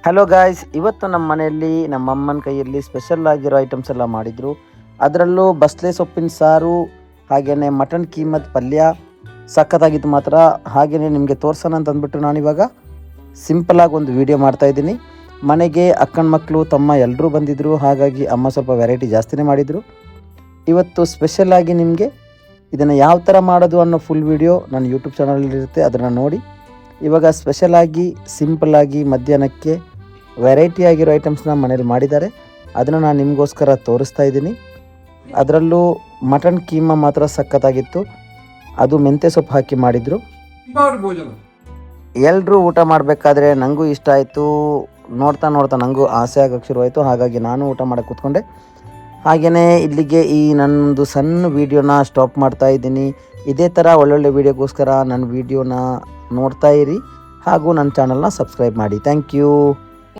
Hello guys, ಇವತ್ತು ನಮ್ಮ ಮನೆಯಲ್ಲಿ ನಮ್ಮ ಅಮ್ಮನ ಕೈಯಲ್ಲಿ ಸ್ಪೆಷಲ್ ಆಗಿರೋ ಐಟಮ್ಸ್ ಎಲ್ಲ ಮಾಡಿದರು. ಅದರಲ್ಲೂ ಬಸ್ಲೆ ಸೊಪ್ಪಿನ ಸಾರು, ಹಾಗೆಯೇ ಮಟನ್ ಕೀಮದ್ ಪಲ್ಯ ಸಖತ್ತಾಗಿತ್ತು ಮಾತ್ರ. ಹಾಗೆಯೇ ನಿಮಗೆ ತೋರ್ಸೋಣ ಅಂತ ಅಂದ್ಬಿಟ್ಟು ನಾನಿವಾಗ ಸಿಂಪಲಾಗಿ ಒಂದು ವಿಡಿಯೋ ಮಾಡ್ತಾಯಿದ್ದೀನಿ. ಮನೆಗೆ ಅಕ್ಕನ ಮಕ್ಕಳು ತಮ್ಮ ಎಲ್ಲರೂ ಬಂದಿದ್ದರು, ಹಾಗಾಗಿ ಅಮ್ಮ ಸ್ವಲ್ಪ ವೆರೈಟಿ ಜಾಸ್ತಿನೇ ಮಾಡಿದರು. ಇವತ್ತು ಸ್ಪೆಷಲಾಗಿ ನಿಮಗೆ ಇದನ್ನು ಯಾವ ಥರ ಮಾಡೋದು ಅನ್ನೋ ಫುಲ್ ವಿಡಿಯೋ ನನ್ನ ಯೂಟ್ಯೂಬ್ ಚಾನಲಲ್ಲಿರುತ್ತೆ, ಅದನ್ನು ನೋಡಿ. ಇವಾಗ ಸ್ಪೆಷಲಾಗಿ ಸಿಂಪಲ್ಲಾಗಿ ಮಧ್ಯಾಹ್ನಕ್ಕೆ ವೆರೈಟಿ ಆಗಿರೋ ಐಟಮ್ಸ್ನ ಮನೇಲಿ ಮಾಡಿದ್ದಾರೆ, ಅದನ್ನು ನಾನು ನಿಮಗೋಸ್ಕರ ತೋರಿಸ್ತಾ ಇದ್ದೀನಿ. ಅದರಲ್ಲೂ ಮಟನ್ ಕೀಮಾ ಮಾತ್ರ ಸಖತ್ತಾಗಿತ್ತು, ಅದು ಮೆಂತ್ಯ ಸೊಪ್ಪು ಹಾಕಿ ಮಾಡಿದರು. ಎಲ್ಲರೂ ಊಟ ಮಾಡಬೇಕಾದ್ರೆ ನನಗೂ ಇಷ್ಟ ಆಯಿತು. ನೋಡ್ತಾ ನನಗೂ ಆಸೆ ಆಗೋಕ್ಕೆ ಶುರುವಾಯಿತು, ಹಾಗಾಗಿ ನಾನು ಊಟ ಮಾಡೋಕ್ಕೆ ಕೂತ್ಕೊಂಡೆ. ಹಾಗೆಯೇ ಇಲ್ಲಿಗೆ ಈ ನನ್ನದು ಸಣ್ಣ ವೀಡಿಯೋನ ಸ್ಟಾಪ್ ಮಾಡ್ತಾ ಇದ್ದೀನಿ. ಇದೇ ಥರ ಒಳ್ಳೊಳ್ಳೆ ವೀಡಿಯೋಗೋಸ್ಕರ ನನ್ನ ವೀಡಿಯೋನ ನೋಡ್ತಾ ಇರಿ, ಹಾಗೂ ನನ್ನ ಚಾನಲ್ನ ಸಬ್ಸ್ಕ್ರೈಬ್ ಮಾಡಿ. Thank you.